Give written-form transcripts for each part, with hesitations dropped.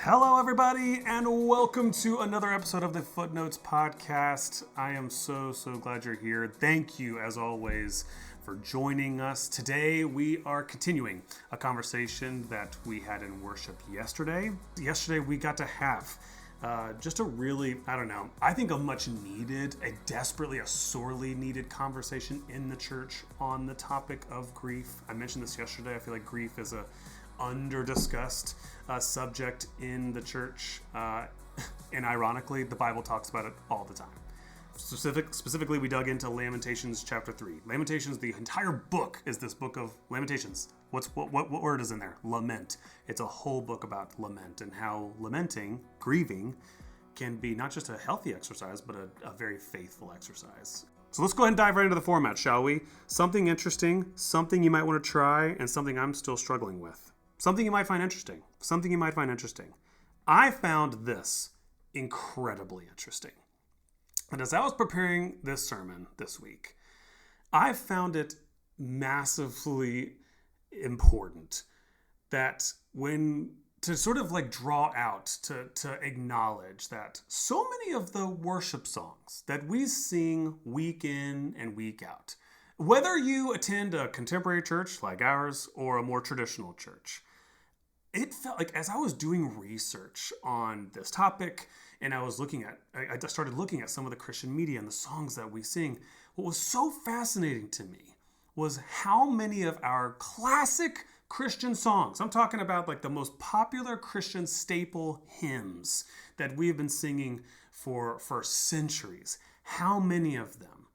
Hello, everybody, and welcome to another episode of the Footnotes Podcast. I am so glad you're here. Thank you, as always, for joining us. Today, we are continuing a conversation that we had in worship yesterday. Yesterday, we got to have just a really, I think a much needed, a sorely needed conversation in the church on the topic of grief. I mentioned this yesterday. I feel like grief is a under-discussed subject in the church, and ironically, the Bible talks about it all the time. Specifically, we dug into Lamentations chapter 3. Lamentations, the entire book is this book of Lamentations. What word is in there? Lament. It's a whole book about lament and how lamenting, grieving, can be not just a healthy exercise, but a very faithful exercise. So let's go ahead and dive right into the format, shall we? Something interesting, something you might want to try, and something I'm still struggling with. Something you might find interesting. I found this incredibly interesting. And as I was preparing this sermon this week, I found it massively important that to sort of like draw out, to acknowledge that so many of the worship songs that we sing week in and week out, whether you attend a contemporary church like ours or a more traditional church, it felt like as I was doing research on this topic and I started looking at some of the Christian media and the songs that we sing, what was so fascinating to me was how many of our classic Christian songs, I'm talking about like the most popular Christian staple hymns that we have been singing for centuries, how many of them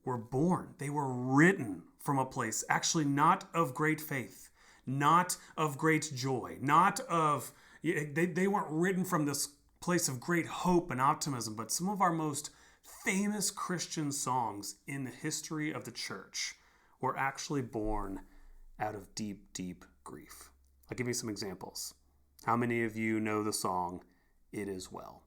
were born, they were written from a place actually not of great faith, not of great joy, they weren't written from this place of great hope and optimism, but some of our most famous Christian songs in the history of the church were actually born out of deep grief. I'll give you some examples. How many of you know the song, "It Is Well"?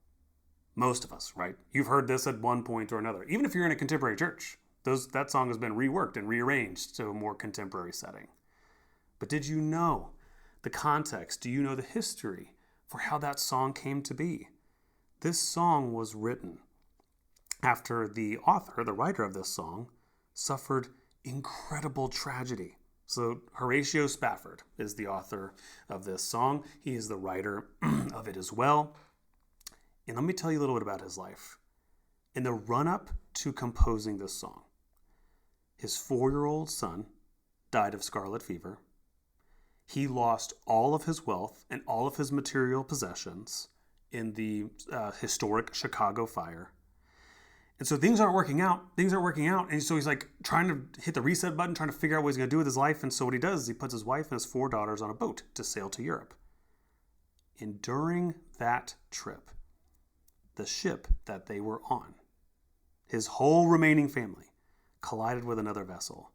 Most of us, right? You've heard this at one point or another. Even if you're in a contemporary church, that song has been reworked and rearranged to a more contemporary setting. But did you know the context? Do you know the history for how that song came to be? This song was written after the author, the writer of this song, suffered incredible tragedy. So Horatio Spafford is the author of this song. He is the writer of it as well. And let me tell you a little bit about his life. In the run-up to composing this song, his 4-year-old son died of scarlet fever. He lost all of his wealth and all of his material possessions in the historic Chicago fire. And so things aren't working out. And so he's like trying to hit the reset button, trying to figure out what he's going to do with his life. And so what he does is he puts his wife and his 4 daughters on a boat to sail to Europe. And during that trip, the ship that they were on, his whole remaining family collided with another vessel,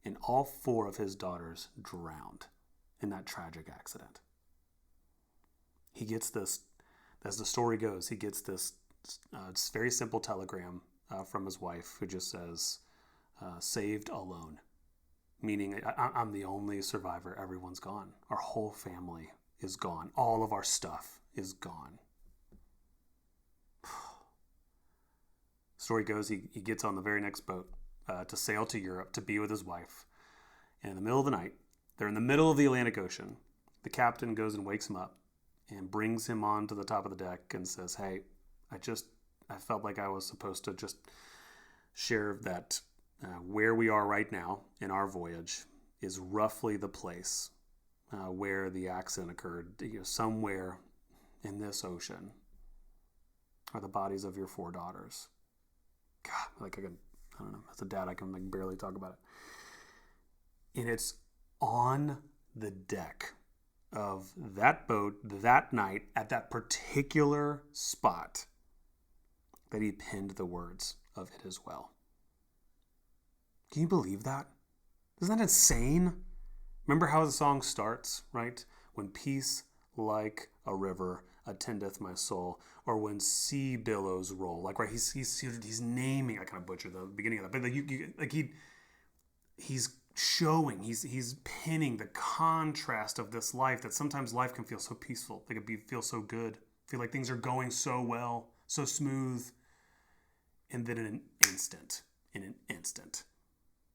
and all 4 of his daughters drowned in that tragic accident. He gets this, as the story goes, he gets this very simple telegram from his wife who just says, "Saved alone," meaning I'm the only survivor. Everyone's gone. Our whole family is gone. All of our stuff is gone. Story goes, he gets on the very next boat to sail to Europe to be with his wife. And in the middle of the night, they're in the middle of the Atlantic Ocean. The captain goes and wakes him up and brings him onto the top of the deck and says, "Hey, I felt like I was supposed to just share that where we are right now in our voyage is roughly the place where the accident occurred. Somewhere in this ocean are the bodies of your 4 daughters." God, I don't know. As a dad, I can barely talk about it. And it's on the deck of that boat that night at that particular spot that he penned the words of "It Is Well." Can you believe that? Isn't that insane? Remember how the song starts, right? "When peace like a river attendeth my soul," or "when sea billows roll." Like, right? He's naming. I kind of butchered the beginning of that, but he's showing, he's pinning the contrast of this life, that sometimes life can feel so peaceful. It can feel so good, feel like things are going so well, so smooth. And then in an instant,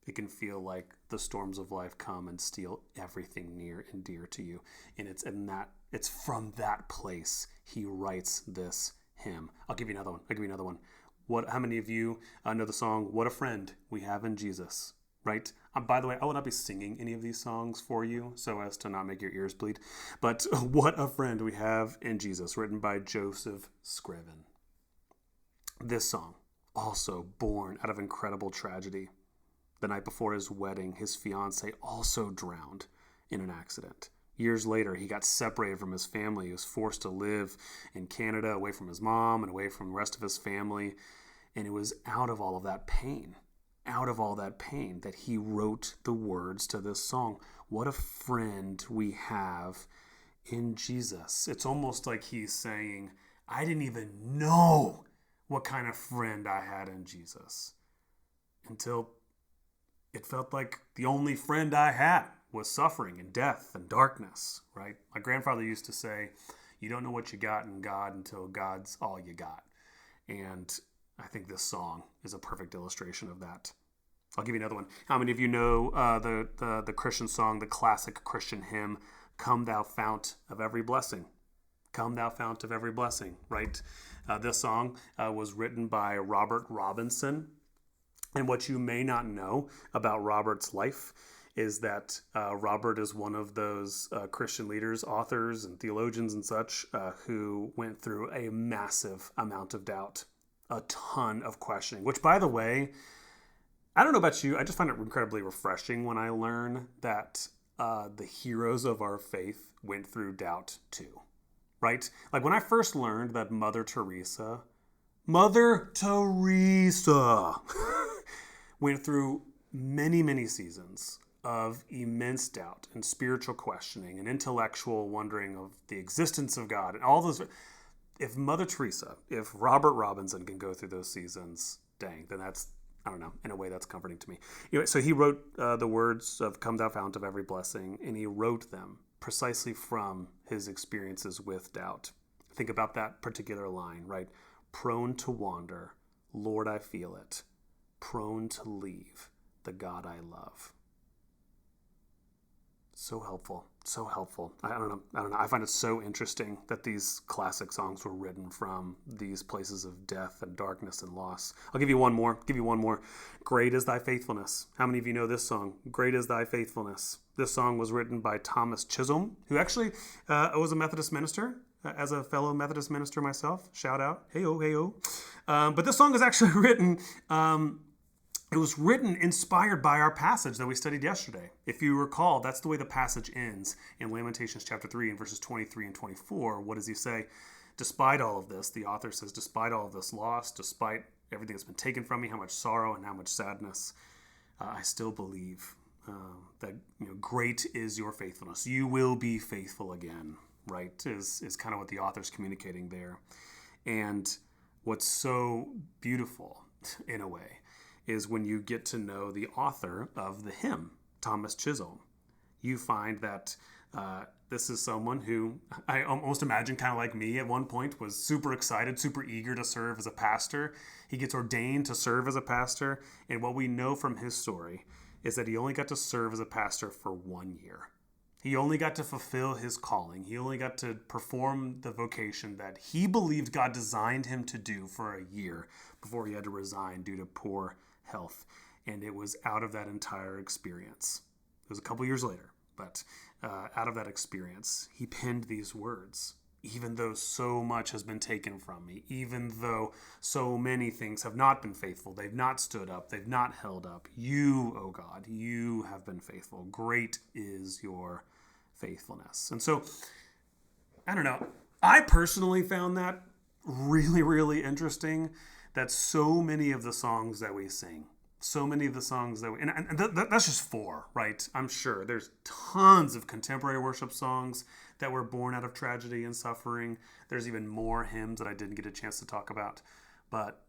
it can feel like the storms of life come and steal everything near and dear to you. And it's from that place he writes this hymn. I'll give you another one. How many of you know the song, What a Friend We Have in Jesus? Right? By the way, I will not be singing any of these songs for you so as to not make your ears bleed. But What a Friend We Have in Jesus, written by Joseph Scriven. This song, also born out of incredible tragedy. The night before his wedding, his fiancée also drowned in an accident. Years later, he got separated from his family. He was forced to live in Canada, away from his mom and away from the rest of his family. And it was out of all that pain, that he wrote the words to this song. What a friend we have in Jesus. It's almost like he's saying, I didn't even know what kind of friend I had in Jesus until it felt like the only friend I had was suffering and death and darkness, right? My grandfather used to say, you don't know what you got in God until God's all you got. And I think this song is a perfect illustration of that. I'll give you another one. How many of you know the Christian song, the classic Christian hymn, Come Thou Fount of Every Blessing? Come Thou Fount of Every Blessing, right? This song was written by Robert Robinson. And what you may not know about Robert's life is that Robert is one of those Christian leaders, authors, and theologians and such who went through a massive amount of doubt, a ton of questioning, which, by the way, I don't know about you, I just find it incredibly refreshing when I learn that the heroes of our faith went through doubt too. Right? Like when I first learned that Mother Teresa went through many, many seasons of immense doubt and spiritual questioning and intellectual wondering of the existence of God and all those. If Mother Teresa, if Robert Robinson can go through those seasons, dang, then that's, I don't know, in a way that's comforting to me. Anyway, so he wrote the words of Come Thou Fount of Every Blessing, and he wrote them precisely from his experiences with doubt. Think about that particular line, right? Prone to wander, Lord, I feel it. Prone to leave the God I love. So helpful. I don't know. I find it so interesting that these classic songs were written from these places of death and darkness and loss. I'll give you one more. Great is thy faithfulness. How many of you know this song? Great is thy faithfulness. This song was written by Thomas Chisholm, who actually was a Methodist minister. As a fellow Methodist minister myself, shout out, hey-oh. But this song is actually written, it was written inspired by our passage that we studied yesterday. If you recall, that's the way the passage ends in Lamentations chapter 3 and verses 23 and 24. What does he say? Despite all of this, the author says, despite all of this loss, despite everything that's been taken from me, how much sorrow and how much sadness, I still believe that great is your faithfulness. You will be faithful again. Right, is kind of what the author's communicating there. And what's so beautiful, in a way, is when you get to know the author of the hymn, Thomas Chisholm. You find that this is someone who I almost imagine kind of like me at one point was super excited, super eager to serve as a pastor. He gets ordained to serve as a pastor. And what we know from his story is that he only got to serve as a pastor for 1 year. He only got to fulfill his calling. He only got to perform the vocation that he believed God designed him to do for a year before he had to resign due to poor health. And it was out of that entire experience. It was a couple years later, but out of that experience, he penned these words. Even though so much has been taken from me, even though so many things have not been faithful, they've not stood up, they've not held up, you, O God, you have been faithful. Great is your faithfulness. And so, I don't know, I personally found that really, really interesting, that so many of the songs that we sing, that's just 4, right? I'm sure there's tons of contemporary worship songs that were born out of tragedy and suffering. There's even more hymns that I didn't get a chance to talk about. But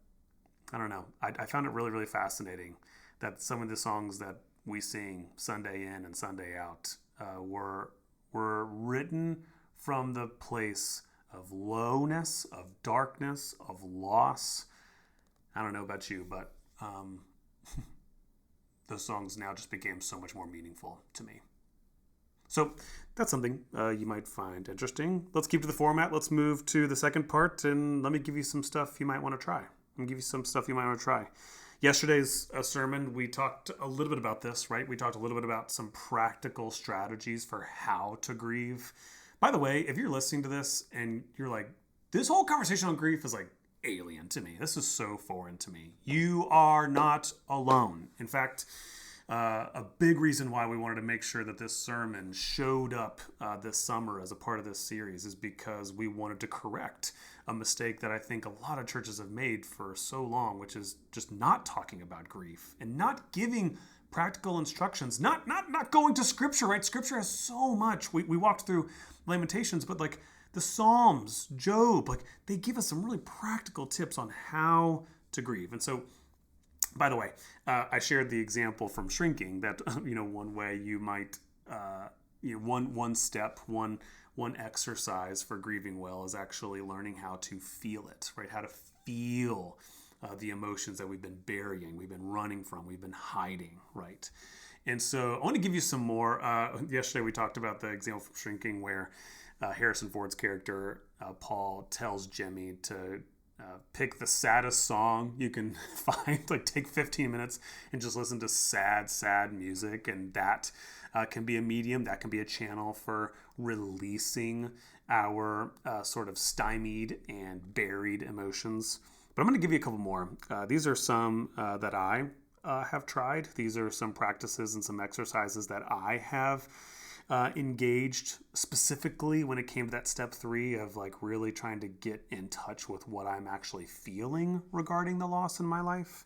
I don't know. I found it really, really fascinating that some of the songs that we sing Sunday in and Sunday out were written from the place of lowness, of darkness, of loss. I don't know about you, but those songs now just became so much more meaningful to me. So that's something you might find interesting. Let's keep to the format. Let's move to the second part, and let me give you some stuff you might want to try. Yesterday's sermon, we talked a little bit about this, right? We talked a little bit about some practical strategies for how to grieve. By the way, if you're listening to this and you're like, this whole conversation on grief is like alien to me. This is so foreign to me. You are not alone. In fact, a big reason why we wanted to make sure that this sermon showed up this summer as a part of this series is because we wanted to correct a mistake that I think a lot of churches have made for so long, which is just not talking about grief and not giving practical instructions, not going to Scripture, right? Scripture has so much. We walked through Lamentations, but like the Psalms, Job, like they give us some really practical tips on how to grieve. And so, by the way, I shared the example from Shrinking that, one way you might, one step, one exercise for grieving well is actually learning how to feel it, right? How to feel the emotions that we've been burying, we've been running from, we've been hiding, right? And so I want to give you some more. Yesterday we talked about the example from Shrinking where Harrison Ford's character, Paul, tells Jimmy to pick the saddest song you can find, like take 15 minutes and just listen to sad music. And that can be a medium, that can be a channel for releasing our sort of stymied and buried emotions. But I'm going to give you a couple more. These are some that I have tried. These are some practices and some exercises that I have engaged specifically when it came to that step 3 of like really trying to get in touch with what I'm actually feeling regarding the loss in my life.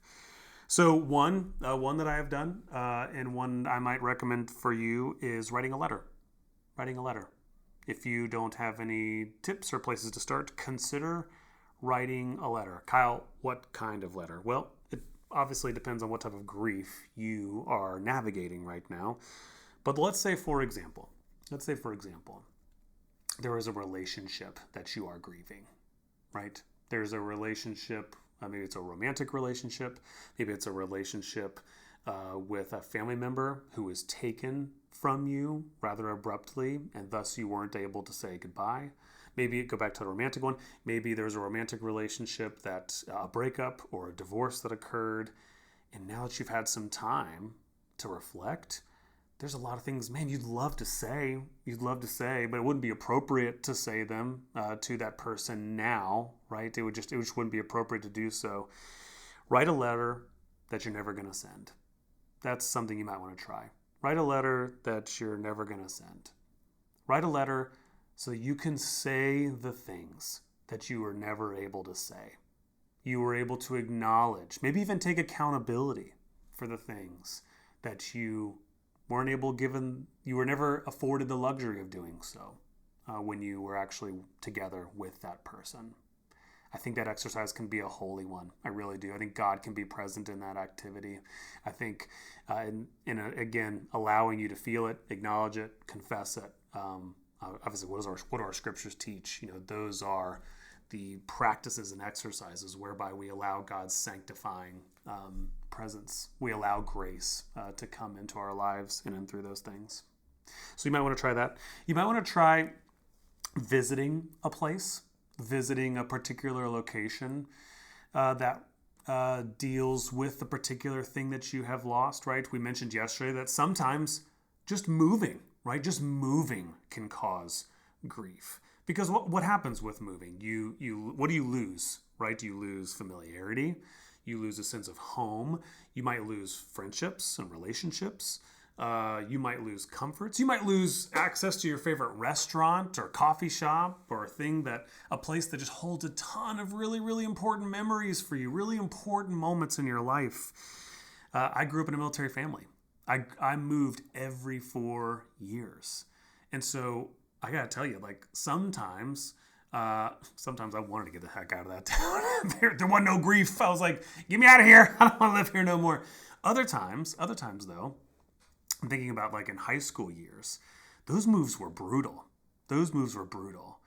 So one that I have done and one I might recommend for you is writing a letter. If you don't have any tips or places to start, consider writing a letter. Kyle, what kind of letter? Well, it obviously depends on what type of grief you are navigating right now. But let's say, for example, there is a relationship that you are grieving, right? There's a relationship, maybe it's a romantic relationship, maybe it's a relationship with a family member who was taken from you rather abruptly, and thus you weren't able to say goodbye. Maybe go back to the romantic one. Maybe there's a romantic relationship that a breakup or a divorce that occurred, and now that you've had some time to reflect, there's a lot of things, man, you'd love to say, but it wouldn't be appropriate to say them to that person now, right? It just wouldn't be appropriate to do so. Write a letter that you're never going to send. That's something you might want to try. Write a letter that you're never going to send. Write a letter so you can say the things that you were never able to say. You were able to acknowledge, maybe even take accountability for the things that you weren't able you were never afforded the luxury of doing so when you were actually together with that person. I think that exercise can be a holy one. I really do. I think God can be present in that activity. I think, again, allowing you to feel it, acknowledge it, confess it. Obviously, what do our scriptures teach? Those are the practices and exercises whereby we allow God's sanctifying presence. We allow grace to come into our lives in and through those things. So you might want to try that. You might want to try visiting a place, visiting a particular location that deals with the particular thing that you have lost, right? We mentioned yesterday that sometimes just moving, right? Just moving can cause grief. Because what happens with moving? What do you lose, right? You lose familiarity. You lose a sense of home. You might lose friendships and relationships. You might lose comforts. You might lose access to your favorite restaurant or coffee shop or a place that just holds a ton of really, really important memories for you, really important moments in your life. I grew up in a military family. I moved every 4 years. And so I got to tell you, like sometimes I wanted to get the heck out of that town. There wasn't no grief. I was like, get me out of here. I don't want to live here no more. Other times though, I'm thinking about like in high school years, those moves were brutal. Those moves were brutal.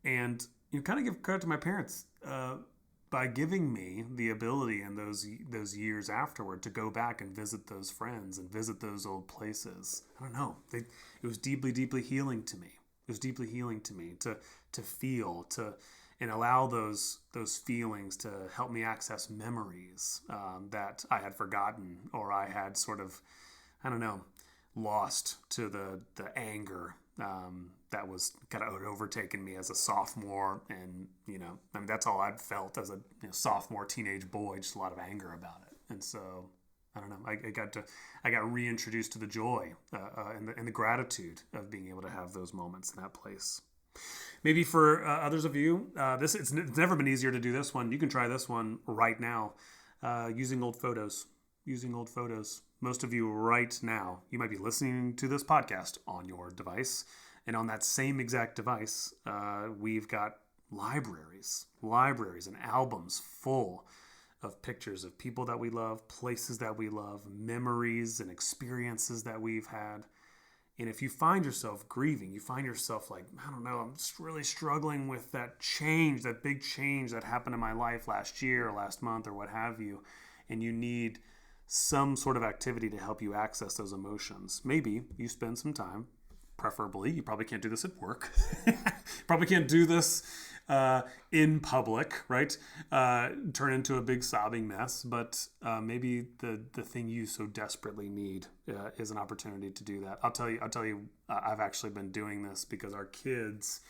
And you kind of give credit to my parents by giving me the ability in those years afterward to go back and visit those friends and visit those old places. I don't know. It was deeply, deeply healing to me. It was deeply healing to me to feel and allow those feelings to help me access memories that I had forgotten or I had sort of, I don't know, lost to the anger that was kind of overtaken me as a sophomore. And, I mean, that's all I'd felt as a sophomore teenage boy, just a lot of anger about it. And so, I don't know, I got reintroduced to the joy and the gratitude of being able to have those moments in that place. Maybe for others of you, it's never been easier to do this one. You can try this one right now using old photos. Using old photos. Most of you right now, you might be listening to this podcast on your device. And on that same exact device, we've got libraries and albums full of pictures of people that we love, places that we love, memories and experiences that we've had. And if you find yourself grieving, you find yourself like, I don't know, I'm just really struggling with that change, that big change that happened in my life last year or last month or what have you, and you need some sort of activity to help you access those emotions. Maybe you spend some time, preferably, you probably can't do this at work, probably can't do this in public, right? Turn into a big sobbing mess, but maybe the thing you so desperately need is an opportunity to do that. I'll tell you, I've actually been doing this because our kids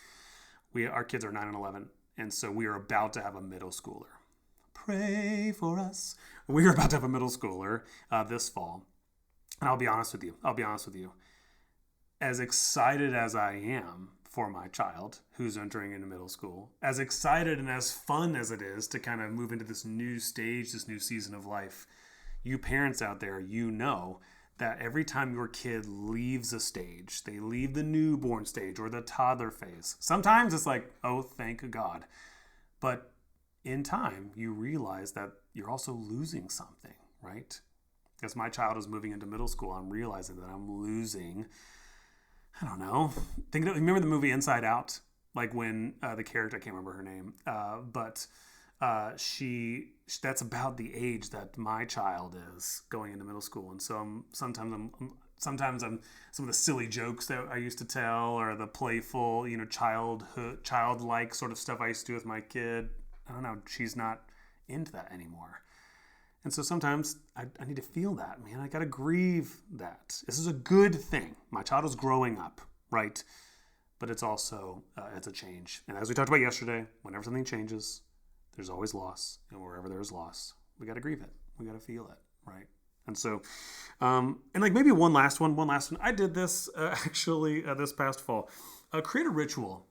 are 9 and 11, and so we are about to have a middle schooler. Pray for us. We are about to have a middle schooler this fall. And I'll be honest with you. As excited as I am for my child who's entering into middle school, as excited and as fun as it is to kind of move into this new stage, this new season of life, you parents out there, you know that every time your kid leaves a stage, they leave the newborn stage or the toddler phase. Sometimes it's like, oh, thank God. But in time, you realize that you're also losing something, right? As my child is moving into middle school, I'm realizing that I'm losing, I don't know. Remember the movie Inside Out? Like when the character, I can't remember her name, but that's about the age that my child is going into middle school. And so sometimes some of the silly jokes that I used to tell or the playful, childlike sort of stuff I used to do with my kid. I don't know, she's not into that anymore. And so sometimes I need to feel that, man. I got to grieve that. This is a good thing. My child is growing up, right? But it's also, it's a change. And as we talked about yesterday, whenever something changes, there's always loss. And wherever there's loss, we got to grieve it. We got to feel it, right? And so, and like maybe one last one. I did this actually this past fall. Create a ritual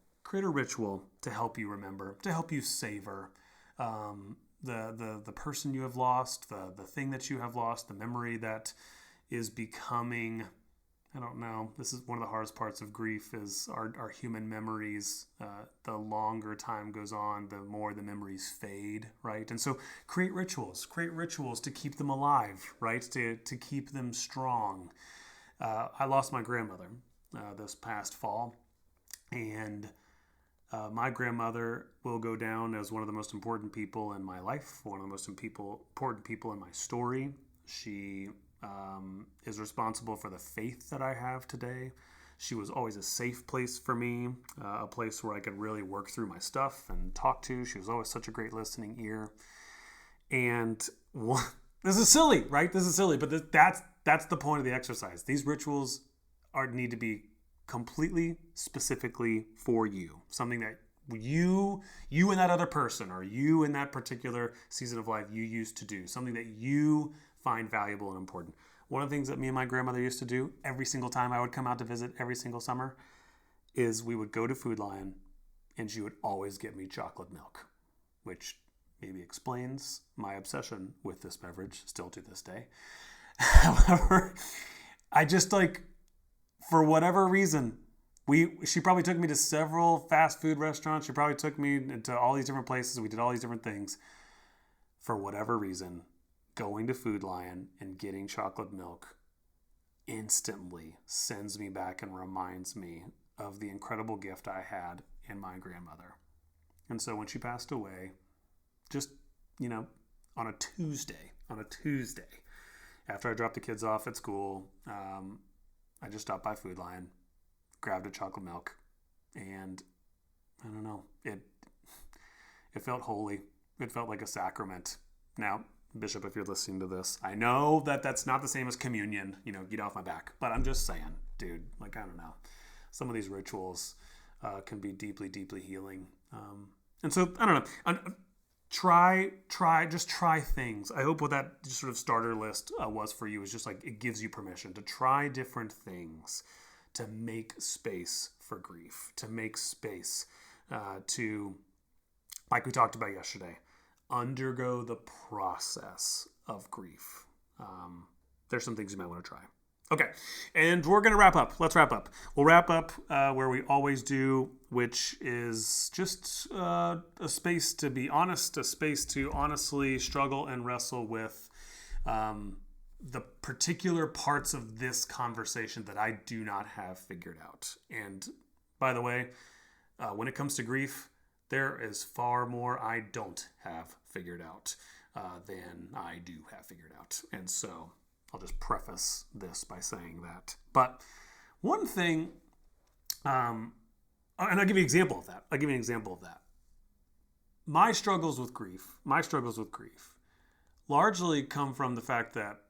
to help you remember, to help you savor the person you have lost, the thing that you have lost, the memory that is becoming, I don't know, this is one of the hardest parts of grief is our human memories. The longer time goes on, the more the memories fade, right? And so create rituals to keep them alive, right? To keep them strong. I lost my grandmother this past fall, and my grandmother will go down as one of the most important people in my life, one of the most important people in my story. She is responsible for the faith that I have today. She was always a safe place for me, a place where I could really work through my stuff and talk to. She was always such a great listening ear. And this is silly, right? This is silly, but that's the point of the exercise. These rituals need to be completely specifically for you, something that you and that other person, or you in that particular season of life you used to do, something that you find valuable and important. One of the things that me and my grandmother used to do every single time I would come out to visit every single summer is we would go to Food Lion and she would always get me chocolate milk, which maybe explains my obsession with this beverage still to this day. However, I just for whatever reason, she probably took me to several fast food restaurants. She probably took me to all these different places. We did all these different things. For whatever reason, going to Food Lion and getting chocolate milk instantly sends me back and reminds me of the incredible gift I had in my grandmother. And so when she passed away, just, you know, on a Tuesday, after I dropped the kids off at school, I just stopped by Food Lion, grabbed a chocolate milk, and I don't know, it felt holy. It felt like a sacrament. Now, Bishop, if you're listening to this, I know that that's not the same as communion, get off my back. But I'm just saying, dude, like, I don't know. Some of these rituals can be deeply, deeply healing. And so, I don't know. Just try things. I hope what that just sort of starter list was for you is just like it gives you permission to try different things, to make space for grief, to make space to, like we talked about yesterday, undergo the process of grief. There's some things you might want to try. Okay, and we're going to wrap up. Let's wrap up. We'll wrap up where we always do, which is just a space to be honest, a space to honestly struggle and wrestle with the particular parts of this conversation that I do not have figured out. And by the way, when it comes to grief, there is far more I don't have figured out than I do have figured out. And so I'll just preface this by saying that. But one thing, and I'll give you an example of that. My struggles with grief largely come from the fact that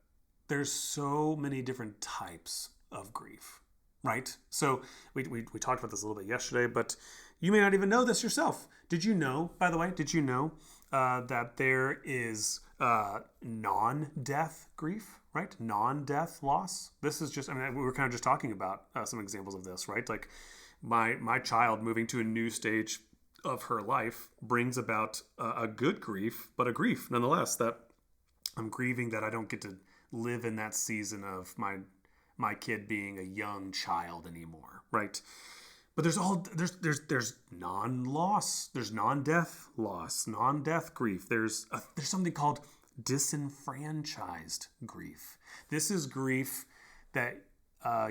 there's so many different types of grief, right? So we talked about this a little bit yesterday, but you may not even know this yourself. Did you know that there is non-death grief, right? Non-death loss. This is just, we were kind of just talking about some examples of this, right? Like my child moving to a new stage of her life brings about a good grief, but a grief nonetheless, that I'm grieving that I don't get to live in that season of my kid being a young child anymore, right? But there's non-loss, there's non-death loss, non-death grief. There's something called disenfranchised grief. This is grief that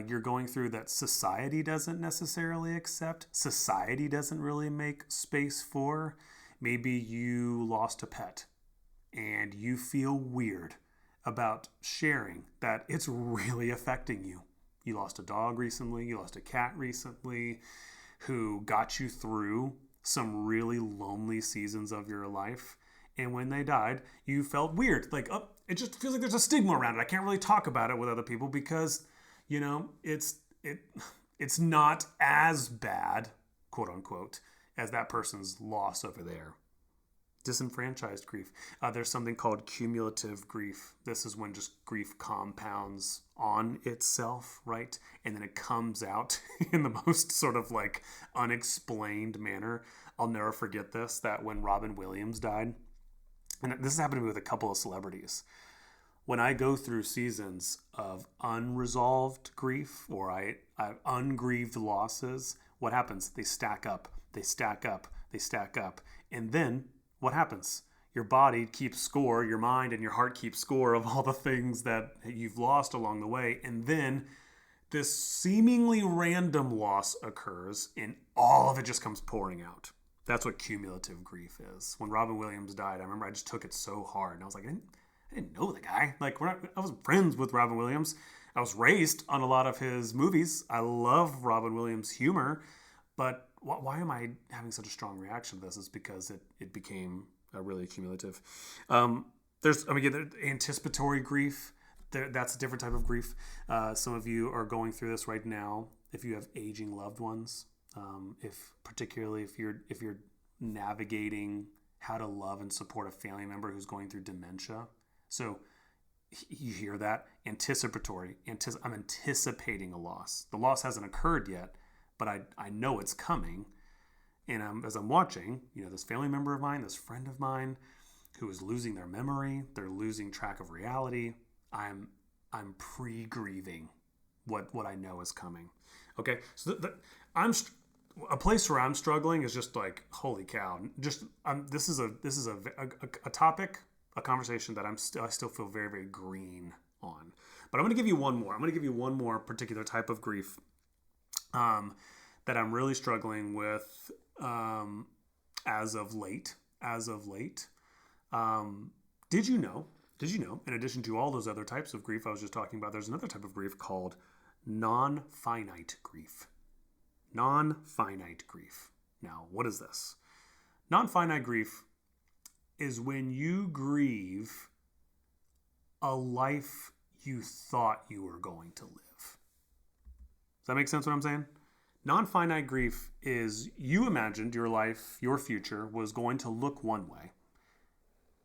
you're going through that society doesn't necessarily accept. Society doesn't really make space for. Maybe you lost a pet and you feel weird about sharing that it's really affecting you. You lost a dog recently, you lost a cat recently, who got you through some really lonely seasons of your life. And when they died, you felt weird. Like, oh, it just feels like there's a stigma around it. I can't really talk about it with other people because, it's not as bad, quote unquote, as that person's loss over there. Disenfranchised grief. There's something called cumulative grief. This is when just grief compounds on itself, right? And then it comes out in the most sort of like unexplained manner. I'll never forget this, that when Robin Williams died, and this has happened to me with a couple of celebrities, when I go through seasons of unresolved grief or I ungrieved losses, what happens? They stack up. And then what happens? Your body keeps score, your mind and your heart keep score of all the things that you've lost along the way. And then this seemingly random loss occurs and all of it just comes pouring out. That's what cumulative grief is. When Robin Williams died, I remember I just took it so hard. And I was like, I didn't know the guy. Like, I wasn't friends with Robin Williams. I was raised on a lot of his movies. I love Robin Williams' humor. But why am I having such a strong reaction to this? It's because it became really cumulative. There's anticipatory grief. That's a different type of grief. Some of you are going through this right now. If you have aging loved ones, particularly if you're navigating how to love and support a family member who's going through dementia. So you hear that anticipatory. I'm anticipating a loss. The loss hasn't occurred yet, but I know it's coming. And as I'm watching, this family member of mine, this friend of mine who is losing their memory, they're losing track of reality. I'm pre-grieving what I know is coming. Okay, so a place where I'm struggling is just like, holy cow! This is a topic, a conversation that I still feel very, very green on. But I'm going to give you one more. I'm going to give you one more particular type of grief that I'm really struggling with as of late. Did you know, in addition to all those other types of grief I was just talking about, there's another type of grief called non-finite grief. Non-finite grief. Now, what is this? Non-finite grief is when you grieve a life you thought you were going to live. Does that make sense what I'm saying? Non-finite grief is you imagined your life, your future, was going to look one way.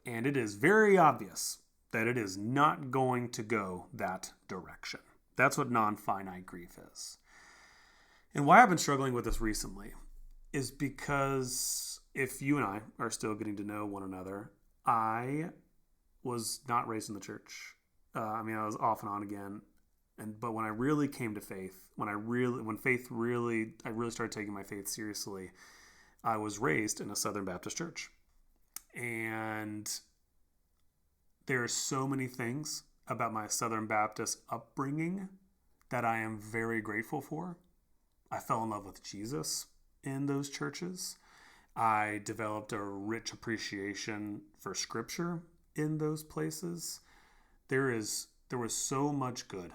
And it is very obvious that it is not going to go that direction. That's what non-finite grief is. And why I've been struggling with this recently is because if you and I are still getting to know one another, I was not raised in the church. I was off and on again. But when I really came to faith, I really started taking my faith seriously, I was raised in a Southern Baptist church. And there are so many things about my Southern Baptist upbringing that I am very grateful for. I fell in love with Jesus in those churches. I developed a rich appreciation for Scripture in those places. There was so much good.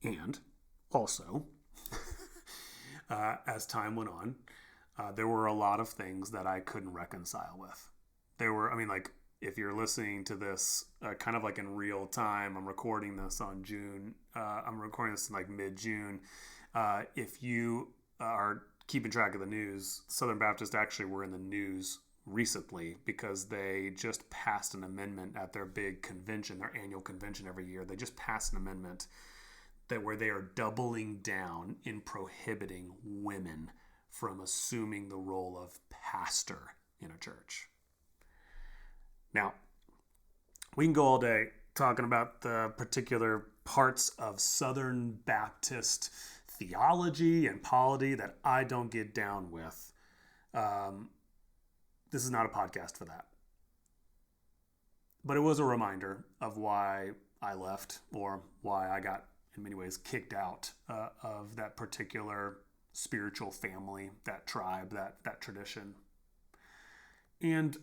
And also, as time went on, there were a lot of things that I couldn't reconcile with. If you're listening to this kind of like in real time, I'm recording this on June. I'm recording this in like mid-June. If you are keeping track of the news, Southern Baptist actually were in the news recently because they just passed an amendment at their big convention, their annual convention every year. They just passed an amendment where they are doubling down in prohibiting women from assuming the role of pastor in a church. Now, we can go all day talking about the particular parts of Southern Baptist theology and polity that I don't get down with. This is not a podcast for that. But it was a reminder of why I left, or why I got, in many ways, kicked out of that particular spiritual family, that tribe, that tradition. And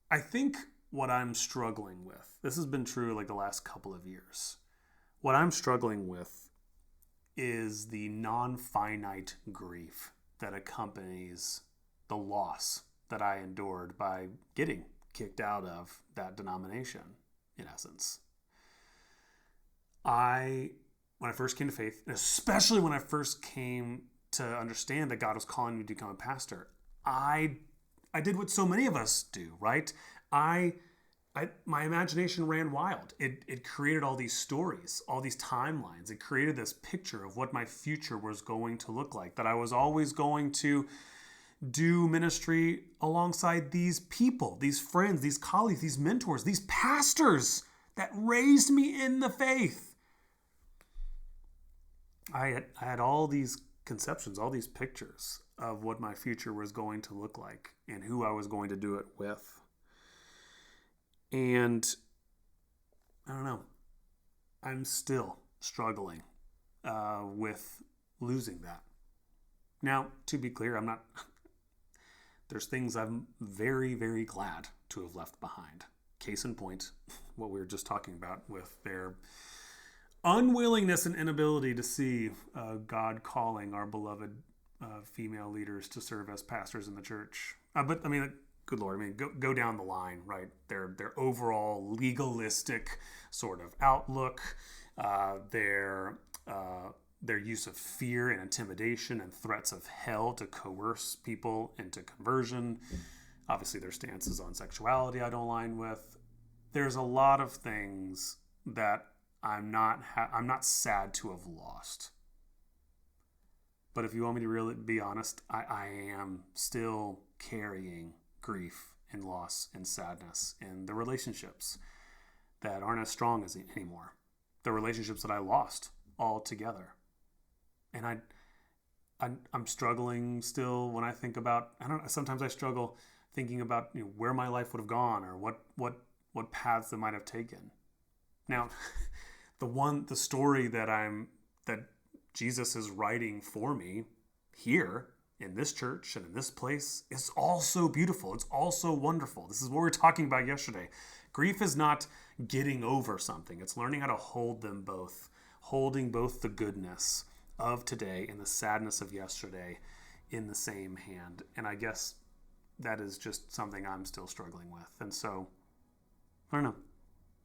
I think what I'm struggling with, this has been true like the last couple of years, what I'm struggling with is the non-finite grief that accompanies the loss that I endured by getting kicked out of that denomination, in essence. When I first came to faith, and especially when I first came to understand that God was calling me to become a pastor, I did what so many of us do, right? My imagination ran wild. It created all these stories, all these timelines. It created this picture of what my future was going to look like, that I was always going to do ministry alongside these people, these friends, these colleagues, these mentors, these pastors that raised me in the faith. I had all these conceptions, all these pictures of what my future was going to look like and who I was going to do it with. And I don't know, I'm still struggling with losing that. Now, to be clear, there's things I'm very, very glad to have left behind. Case in point, what we were just talking about with their unwillingness and inability to see God calling our beloved female leaders to serve as pastors in the church. Good Lord, go down the line, right? Their overall legalistic sort of outlook, their use of fear and intimidation and threats of hell to coerce people into conversion. Obviously, their stances on sexuality I don't align with. There's a lot of things that I'm not sad to have lost. But if you want me to really be honest, I am still carrying grief and loss and sadness in the relationships that aren't as strong as anymore. The relationships that I lost altogether. And I'm struggling still when I think about, sometimes I struggle thinking about where my life would have gone or what what paths they might have taken. Now, the story that Jesus is writing for me here in this church and in this place is also beautiful. It's also wonderful. This is what we were talking about yesterday. Grief is not getting over something. It's learning how to hold them both, holding both the goodness of today and the sadness of yesterday in the same hand. And I guess that is just something I'm still struggling with. And so, I don't know,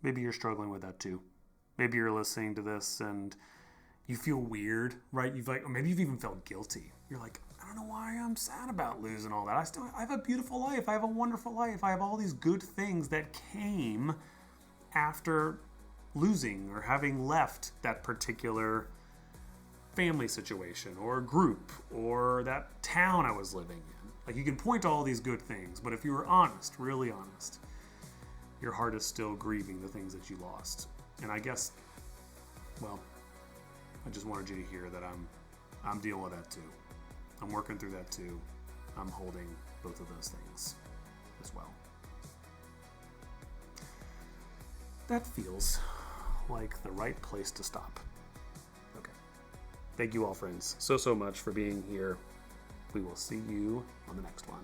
maybe you're struggling with that too. Maybe you're listening to this and you feel weird, right? Or maybe you've even felt guilty. You're like, I don't know why I'm sad about losing all that. I have a beautiful life. I have a wonderful life. I have all these good things that came after losing or having left that particular family situation or group or that town I was living in. Like, you can point to all these good things, but if you were honest, really honest, your heart is still grieving the things that you lost. And I guess, well, I just wanted you to hear that I'm dealing with that too. I'm working through that too. I'm holding both of those things as well. That feels like the right place to stop. Okay. Thank you all, friends, so much for being here. We will see you on the next one.